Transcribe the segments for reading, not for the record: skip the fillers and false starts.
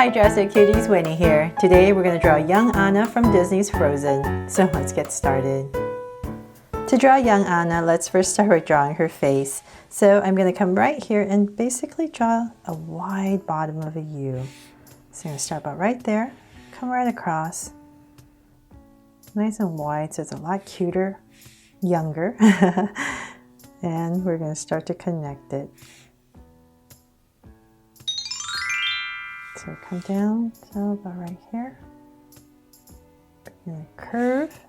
Hi Drastic Cuties, Winnie here. Today we're going to draw young Anna from Disney's Frozen. So let's get started. To draw young Anna, let's first start with drawing her face. So I'm going to come right here and basically draw a wide bottom of a U. So I'm going to start about right there, come right across. Nice and wide, so it's a lot cuter, younger. And we're going to start to connect it. So come down, so about right here. And a curve.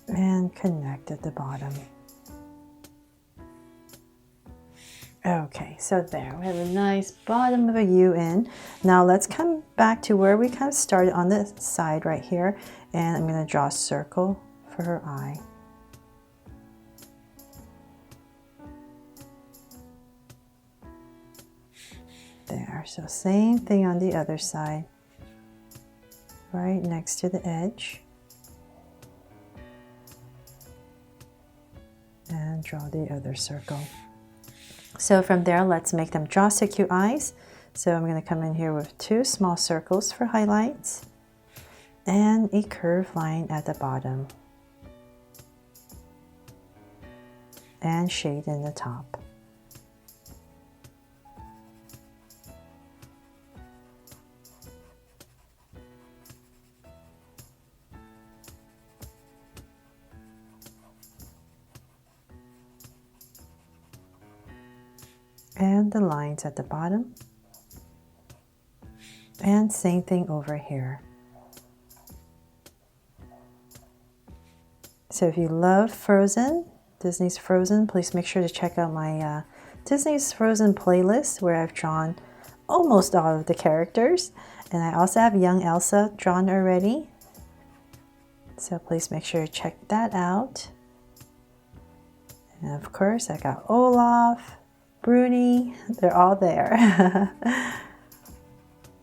And connect at the bottom. Okay, so there, we have a nice bottom of a U in. Now let's come back to where we kind of started on the side right here. And I'm going to draw a circle for her eye. There, so same thing on the other side, right next to the edge. And draw the other circle. So from there, let's make them draw so cute eyes. So I'm going to come in here with two small circles for highlights and a curved line at the bottom and shade in the top. And the lines at the bottom. And same thing over here. So if you love Frozen, Disney's Frozen, please make sure to check out my Disney's Frozen playlist where I've drawn almost all of the characters. And I also have young Elsa drawn already. So please make sure to check that out. And of course, I got Olaf, Bruni, they're all there.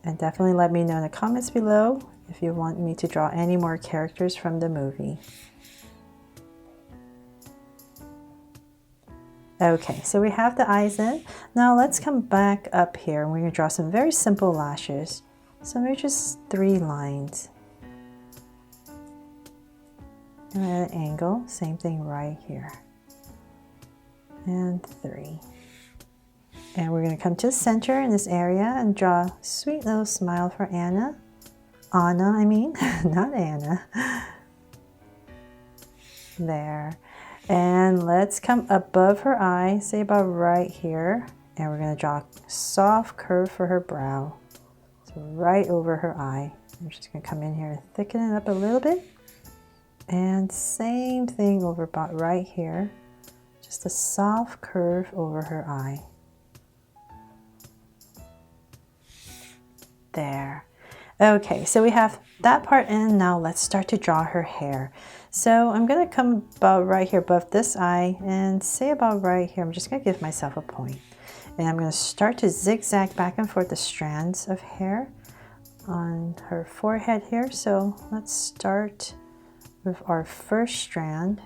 And definitely let me know in the comments below if you want me to draw any more characters from the movie. Okay, so we have the eyes in. Now let's come back up here and we're going to draw some very simple lashes. So maybe just 3 lines. And at an angle, same thing right here. And 3. And we're going to come to the center in this area and draw a sweet little smile for Anna. Anna, I mean, not Anna. There. And let's come above her eye, say about right here. And we're going to draw a soft curve for her brow. So right over her eye. I'm just going to come in here and thicken it up a little bit. And same thing over about right here. Just a soft curve over her eye. There. Okay, so we have that part in. Now let's start to draw her hair. So I'm going to come about right here above this eye and say about right here. I'm just going to give myself a point. And I'm going to start to zigzag back and forth the strands of hair on her forehead here. So let's start with our first strand.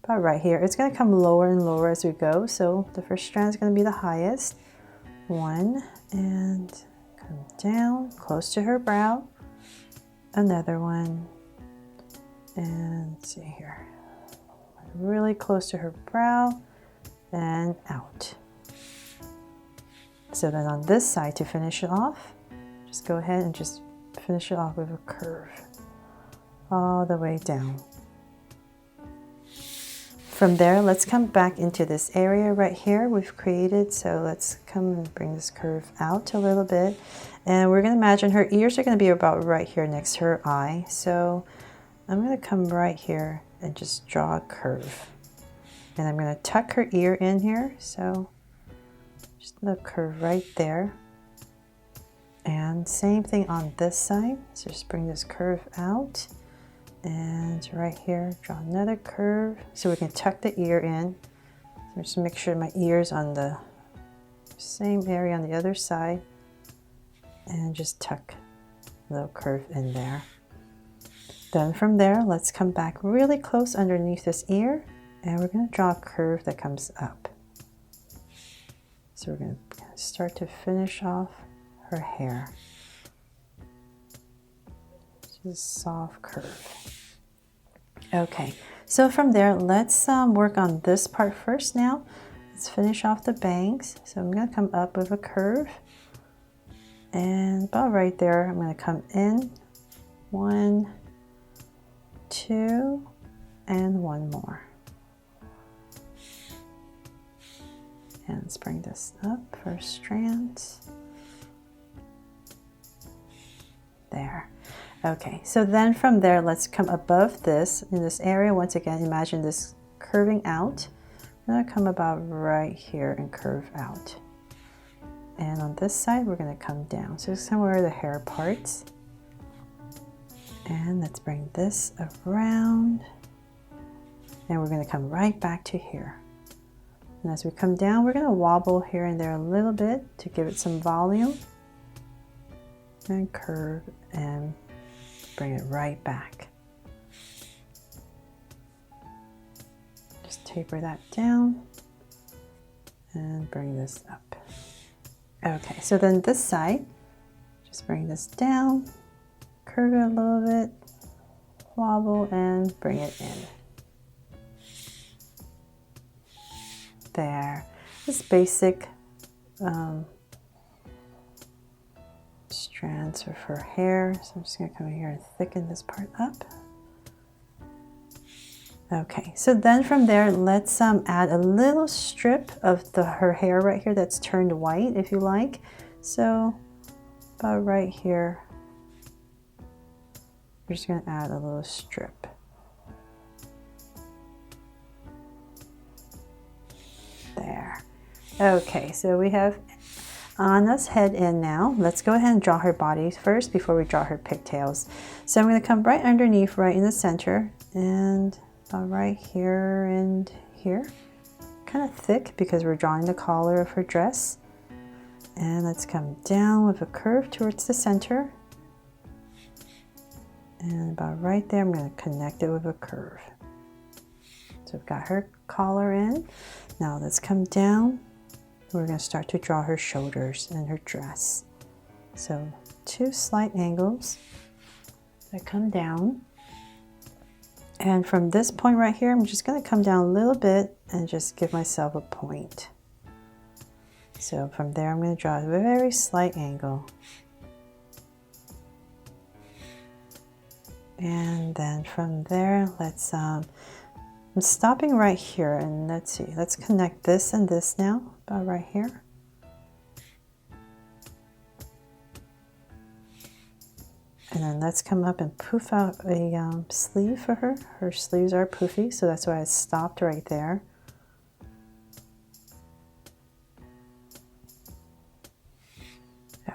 About right here. It's going to come lower and lower as we go. So the first strand is going to be the highest. 1 and come down close to her brow. Another one. And let's see here. Really close to her brow and out. So then on this side to finish it off, just go ahead and just finish it off with a curve all the way down. From there, let's come back into this area right here we've created. So let's come and bring this curve out a little bit. And we're going to imagine her ears are going to be about right here next to her eye. So I'm going to come right here and just draw a curve. And I'm going to tuck her ear in here. So just a little curve right there. And same thing on this side. So just bring this curve out. And right here, draw another curve. So we can tuck the ear in. So just make sure my ear's on the same area on the other side. And just tuck a little curve in there. Then from there, let's come back really close underneath this ear. And we're going to draw a curve that comes up. So we're going to start to finish off her hair. Just a soft curve. Okay, so from there, let's work on this part first now. Let's finish off the bangs. So I'm going to come up with a curve. And about right there, I'm going to come in. 1, 2, and 1 more. And let's bring this up for strands. There. Okay, so then from there, let's come above this. In this area, once again, imagine this curving out. I'm going to come about right here and curve out. And on this side, we're going to come down. So somewhere the hair parts. And let's bring this around. And we're going to come right back to here. And as we come down, we're going to wobble here and there a little bit to give it some volume. And curve and bring it right back. Just taper that down and bring this up. Okay, so then this side, just bring this down, curve it a little bit, wobble and bring it in. There. This basic strands of her hair. So I'm just going to come here and thicken this part up. Okay, so then from there, let's add a little strip of her hair right here that's turned white, if you like. So about right here, we're just going to add a little strip. There. Okay, so we have Anna's head in now. Let's go ahead and draw her body first before we draw her pigtails. So I'm going to come right underneath, right in the center, and right here and here. Kind of thick because we're drawing the collar of her dress. And let's come down with a curve towards the center. And about right there, I'm going to connect it with a curve. So we've got her collar in. Now let's come down. We're going to start to draw her shoulders and her dress. So 2 slight angles that come down. And from this point right here, I'm just going to come down a little bit and just give myself a point. So from there, I'm going to draw a very slight angle. And then from there, let's, I'm stopping right here and let's see, let's connect this and this now, about right here. And then let's come up and poof out a sleeve for her. Her sleeves are poofy, so that's why I stopped right there.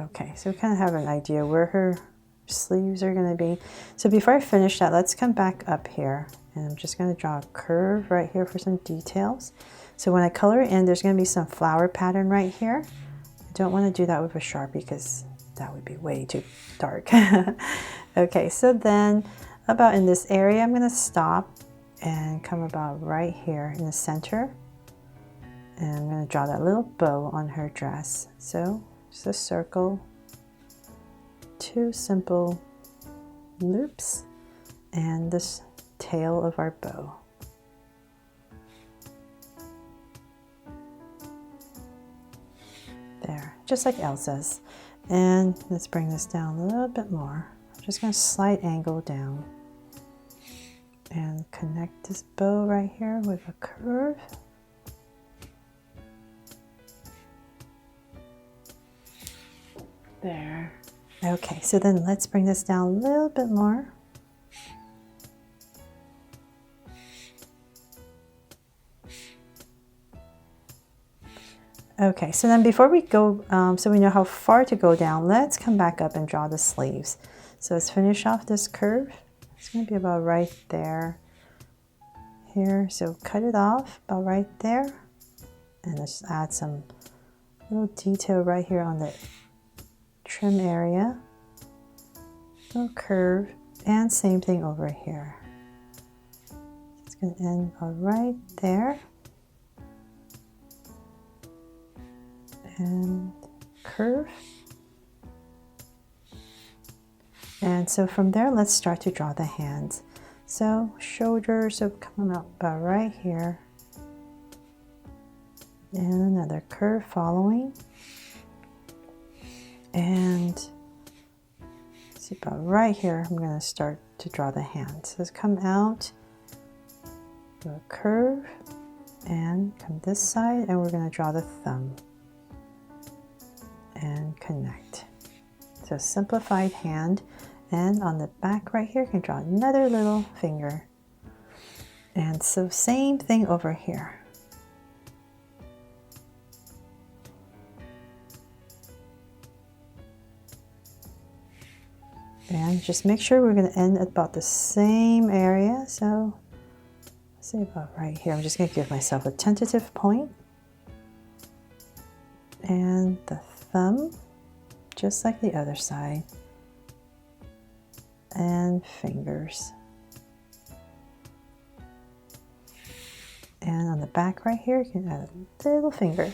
Okay, so we kind of have an idea where her sleeves are going to be. So before I finish that, let's come back up here. And I'm just going to draw a curve right here for some details. So when I color it in, there's going to be some flower pattern right here. I don't want to do that with a Sharpie because that would be way too dark. Okay, so then about in this area, I'm going to stop and come about right here in the center. And I'm going to draw that little bow on her dress. So just a circle, 2 simple loops, and this tail of our bow. There, just like Elsa's. And let's bring this down a little bit more. I'm just going to slight angle down and connect this bow right here with a curve. There. Okay, so then let's bring this down a little bit more. Okay, so then before we go, so we know how far to go down, let's come back up and draw the sleeves. So let's finish off this curve. It's going to be about right there, here. So cut it off about right there. And let's add some little detail right here on the trim area. Little curve, and same thing over here. It's going to end about right there. and curve. And so from there, let's start to draw the hands. So shoulders are coming up about right here. And another curve following. And see about right here, I'm going to start to draw the hands. So let's come out, do a curve, and come this side, and we're going to draw the thumb. And connect. So simplified hand. And on the back right here, you can draw another little finger. And so same thing over here. And just make sure we're going to end at about the same area. So let's say about right here. I'm just going to give myself a tentative point. And the thumb, just like the other side. And fingers. And on the back right here, you can add a little finger.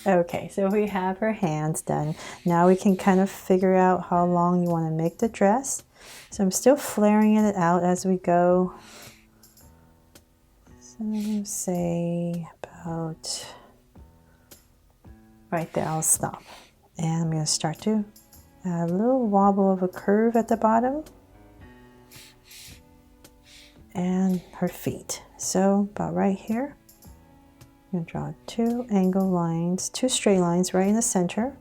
Okay, so we have our hands done. Now we can kind of figure out how long you want to make the dress. So I'm still flaring it out as we go. So say about right there, I'll stop. And I'm going to start to add a little wobble of a curve at the bottom. And her feet. So about right here, I'm going to draw two angle lines, two straight lines right in the center.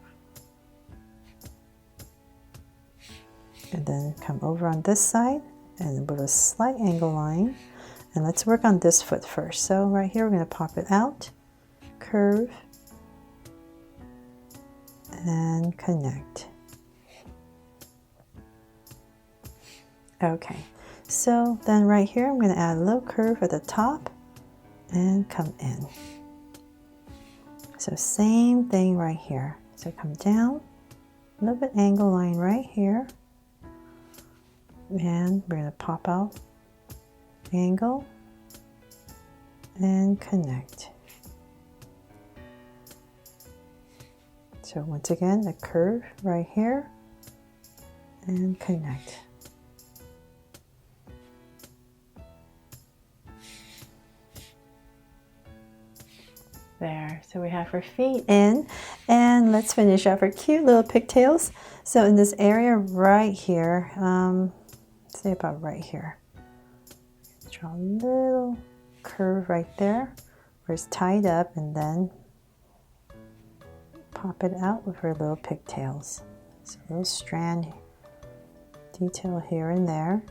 And then come over on this side and with a slight angle line. And let's work on this foot first. So right here, we're going to pop it out, curve, and connect. Okay, so then right here, I'm going to add a little curve at the top and come in. So same thing right here. So come down, a little bit angle line right here. And we're going to pop out, angle, and connect. So once again, a curve right here, and connect. There, so we have her feet in, and let's finish up her cute little pigtails. So in this area right here, say about right here, draw a little curve right there where it's tied up, and then pop it out with her little pigtails. So a little strand detail here and there,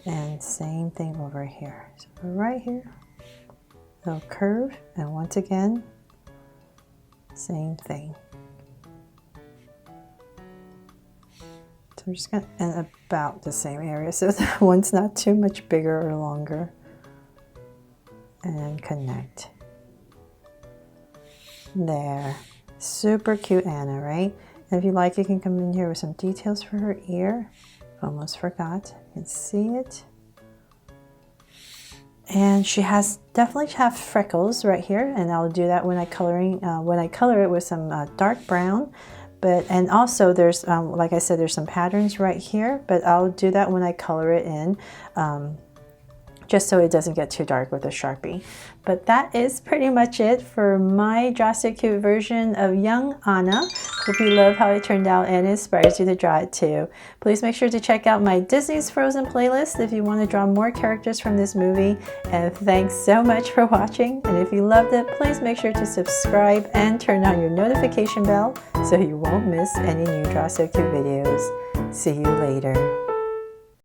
and same thing over here. So right here, little curve, and once again, same thing. So I'm just going to end about the same area so that one's not too much bigger or longer. And connect. There. Super cute Anna, right? And if you like, you can come in here with some details for her ear. Almost forgot. You can see it. And she has definitely have freckles right here, and I'll do that when I color it with some dark brown. And also there's like I said, there's some patterns right here, but I'll do that when I color it in, just so it doesn't get too dark with a Sharpie. But that is pretty much it for my Draw So Cute version of young Anna. Hope you love how it turned out and inspires you to draw it too. Please make sure to check out my Disney's Frozen playlist if you want to draw more characters from this movie. And thanks so much for watching. And if you loved it, please make sure to subscribe and turn on your notification bell so you won't miss any new Draw So Cute videos. See you later.